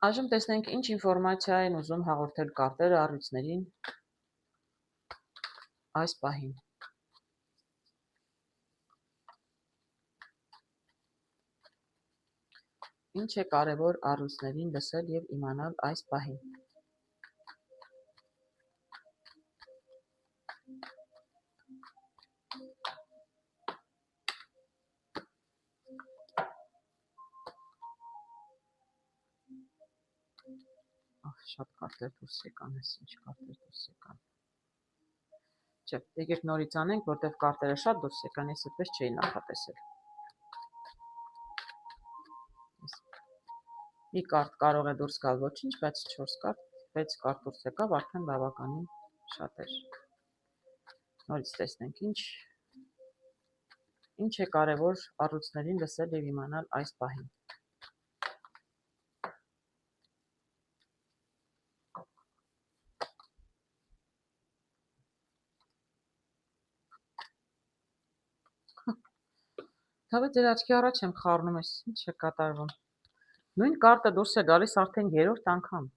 Այժմ տեսնենք ինչ ինֆորմացիա են ուզում հաղորդել կարտերը առյուծներին այս պահին։ Ինչ է կարևոր առյուծներին լսել եւ իմանալ այս պահին։ Շատ կարտեր դուրս եկան, ինչ կարտեր դուրս եկան։ Չէ, եկեք նորից անենք, որտեղ կարտերը շատ դուրս եկան, ես այդպես չէի նախատեսել։ Մի կարտ կարող է դուրս գալ ոչինչ, բայց 4 կարտ, 6 կարտ դուրս եկավ, արդեն բավականին շատ էր։ Նորից տեսնենք, ինչ է կարևոր առյուծներին լսել եւ իմանալ այս պահին։ Թավե ձեր աչքի առաջ եմ խառնում, ինչ է կատարվում։ Նույն կարտը դուրս է գալիս արդեն 3-րդ անգամ։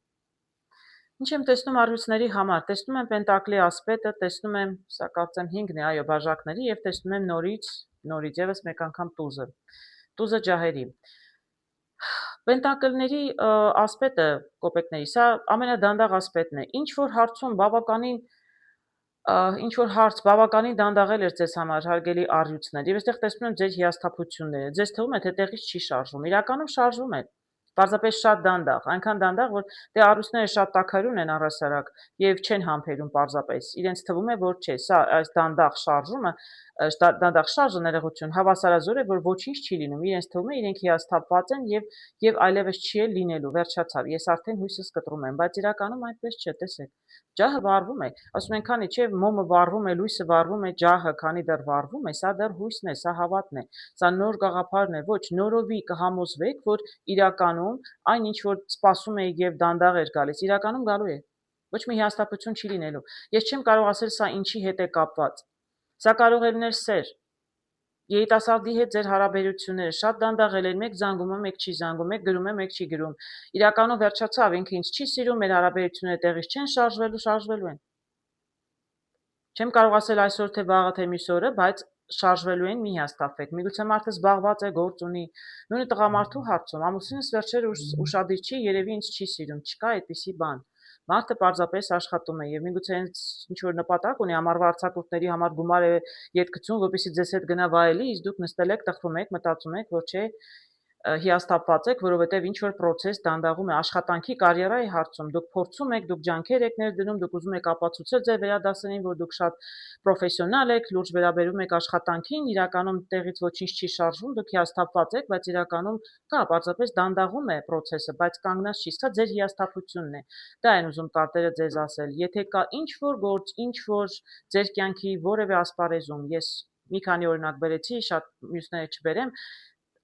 Ինչ եմ տեսնում առյուծների համար, տեսնում եմ պենտակլի ասպետը, տեսնում եմ, սա կարծեմ 5-ն է, այո, բաժակների եւ տեսնում եմ նորից եւս մեկ անգամ տուզը ջահերի։ Պենտակլների ասպետը կոպեկների, սա ամենադանդաղ ասպետն է։ Ինչ որ հարց բավականին դանդաղել էր ձեզ համար հարգելի առյուծներ, եւ այստեղ տեսնում եմ ձեր հիասթափությունները։ Ձեզ թվում է, թե տեղից չի շարժվում։ Իրականում շարժվում է։ Պարզապես շատ դանդաղ, այնքան դանդաղ, որ դե առյուծները շատ տաքարյուն են առհասարակ եւ չեն համբերում պարզապես։ Իրենց թվում է, որ չէ, սա այս դանդաղ շարժը ներողություն հավասարազոր է, որ ոչինչ չի լինում։ Իրենց թվում է, իրենք հիասթափված են եւ այլևս չի էլ լինելու, վերջացավ։ Ես արդեն հույսս կտրում եմ, բայց իրականում այդպես չէ, տեսեք։ Ջահը վառվում է, ասում են, քանի չէ, մոմը վառվում է, լույսը վառվում է, ջահը քանի դեռ վառվում է, սա դեռ հույսն է, սա հավատն է, սա նոր գաղափարն է, ոչ, նորովի կհամոզվեք, որ իրականում այն ինչ որ սպասում եք եւ դանդաղ էր գալիս, իրականում գալու է։ Ոչ մի հիասթափություն չի լինելու։ Ես չեմ կարող ասել սա ինչի հետ է կապված։ Սա կարող է լինել սեր։ Երիտասարդի հետ ձեր հարաբերությունները շատ դանդաղել են, մեկ զանգում է, մեկ չի զանգում, մեկ գրում է, մեկ չի գրում։ Իրականում վերջացավ, ինքը ինձ չի սիրում, մեր հարաբերությունները տեղից չեն շարժվելու են։ Չեմ կարող ասել այսօր թե վաղը թե մյուս օրը, բայց շարժվելու են, մի հիասթափվեք։ Միգուցե մարդը զբաղված է, գործ ունի։ Նույնը տղամարդու հարցում, ամուսինս վերջերս ուշադիր չի, երևի ինձ չի սիրում, չկա այդպիսի բան։ Մարդը պարզապես աշխատում է եւ միգուցե ինչ որ նպատակ ունի, ամառվա արձակուրդների համար գումար է ետ գցում, որպեսզի ձեզ հետ գնա վայելի, իսկ դուք նստել եք, տխրում եք, մտածում եք, որ չէ, հիասթափված եք, որովհետև ինչ որ process դանդաղում է աշխատանքի կարիերայի հարցում, դուք փորձում եք, դուք ջանքեր եք ներդնում, դուք ուզում եք ապացուցել ձեր վերադասներին, որ դուք շատ պրոֆեսիոնալ եք, լուրջ վերաբերում եք աշխատանքին, իրականում տեղից ոչինչ չի շարժվում, դուք հիասթափված եք, բայց իրականում կա, պարզապես դանդաղում է process-ը, բայց կանգնած չի, սա ձեր հիասթափությունն է։ Դա են ուզում կարտերը ձեզ ասել։ Եթե կա ինչ որ գործ, ինչ որ ձեր կյանքի որևէ ասպարեզում, ես մի քանի օրինակ բերեցի, շատ մյուսները չբերեմ,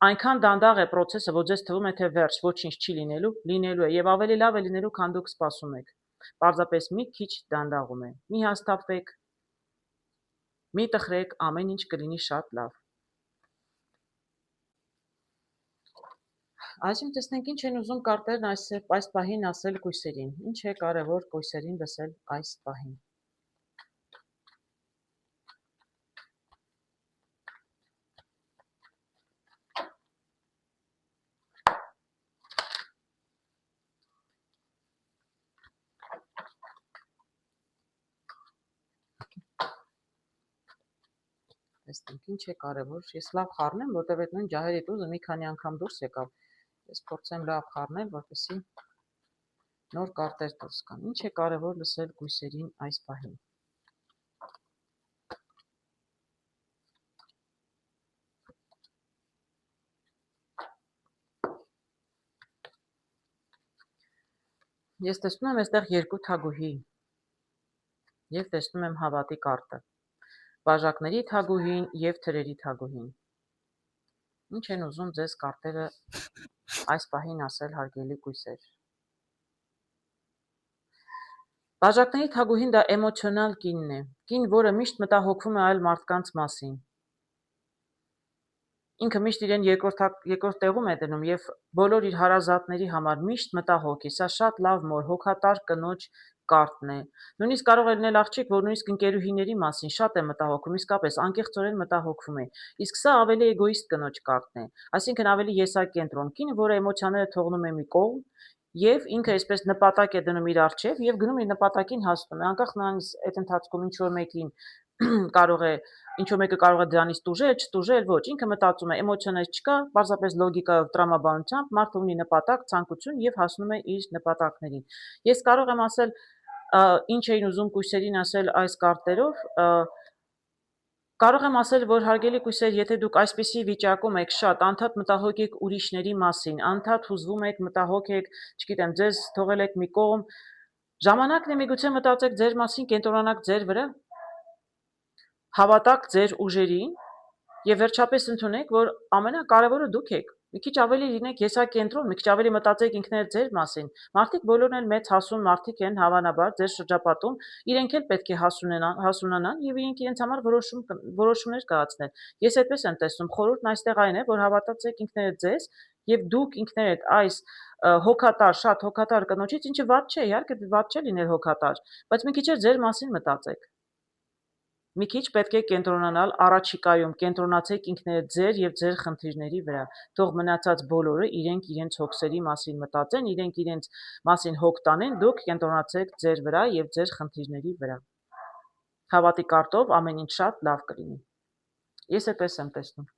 այնքան դանդաղ է process-ը, որ ձեզ թվում է, թե վերջ, ոչինչ չի լինելու է եւ ավելի լավ է լինելու, քան դուք սպասում եք։ Պարզապես մի քիչ դանդաղում է։ Մի հաստատվեք, մի տխրեք, ամեն ինչ կլինի շատ լավ։ Այսինքն տեսնենք ինչ են ուզում կարտերն այս պահին ասել կույսերին։ Ինչ է կարևոր կույսերին լսել այս պահին։ Տեսնենք ինչ է կարևոր։ Ես լավ խառնեմ, որտեղ այդ նույն ջահերի տուզը մի քանի անգամ դուրս եկավ։ Ես փորձեմ լավ խառնել, որպեսզի նոր կարտեր դուրս գան։ Ինչ է կարևոր լսել կույսերին այս պահին։ Ես տեսնում եմ այստեղ երկու թագուհի եւ տեսնում եմ հավատի կարտը։ Բաժակների թագուհին եւ թրերի թագուհին։ Ինչ են ուզում ձեզ կարտերը այս պահին ասել հարգելի կույսեր։ Բաժակների թագուհին դա էմոցիոնալ կինն է, կին, որը միշտ մտահոգվում է այլ մարդկանց մասին։ ինքը միշտ իրեն երկրորդ տեղում է դնում եւ բոլոր իր հարազատների համար միշտ մտահոգ է։ Սա շատ լավ մոր, հոգատար կնոջ կարտն է։ Նույնիսկ կարող է լինել աղջիկ, որ նույնիսկ ընկերուհիների մասին շատ է մտահոգում, իսկապես անկեղծորեն մտահոգվում է։ Իսկ սա ավելի էգոիստ կնոջ կարտն է, այսինքն ավելի եսակենտրոն կին, որը էմոցիաները թողնում է մի կողմ եւ ինքը այսպես նպատակ է դնում իր առջեւ եւ գնում իր նպատակին հասնում է, անկախ նրանից այդ ընթացքում ինչ որ մեկին կարող է ինչ որ մեկը կարող է դրանից տուժել, չտուժել, ոչ, ինքը մտածում է, էմոցիաներ չկա, պարզապես լոգիկայով, տրամաբանությամբ մարդը ունի նպատակ, ցանկություն եւ հասնում է իր նպատակներին։ Ես կարող եմ ասել, ինչ էին ուզում կույսերին ասել այս կարտերով, կարող եմ ասել, որ հարգելի կույսեր, եթե դուք այսպիսի վիճակում եք շատ, անդադ մտահոգ եք ուրիշների մասին, անդադ հուզվում եք, մտահոգ եք, չգիտեմ, ձեզ թողել եք մի կողմ, ժամանակն է միգուցե մտածեք ձեր մասին, կենտրոնանաք ձեր վրա, հավատաք ձեր ուժերին եւ վերջապես ընդունեք, որ ամենակարևորը դուք եք։ Մի քիչ ավելի լինեք եսակենտրոն, մի քիչ ավելի մտածեք ինքներդ ձեր մասին։ Մարդիկ բոլորն էլ մեծ հասուն մարդիկ են, հավանաբար ձեր շրջապատում, իրենք էլ պետք է հասունանան եւ իրենք իրենց համար որոշումներ կայացնեն։ Ես այդպես եմ տեսնում, խորհուրդն այստեղ այն է, որ հավատացեք ինքներդ ձեզ եւ դուք ինքներդ այս հոգատար, շատ հոգատար կնոջից, ինչը վատ չէ, իհարկե վատ չէ լինել հոգատար, բայց մի քիչ ձեր մասին մտածեք։ Մի քիչ պետք է կենտրոնանալ առաջիկայում, կենտրոնացեք ինքներդ ձեր եւ ձեր խնդիրների վրա։ Թող մնացած բոլորը իրենք իրենց հոգսերի մասին մտածեն, իրենք իրենց մասին հոգ տանեն, դուք կենտրոնացեք ձեր վրա եւ ձեր խնդիրների վրա։ Հավատի կարտով ամեն ինչ շատ լավ կլինի։ Ես այդպես եմ տեսնում։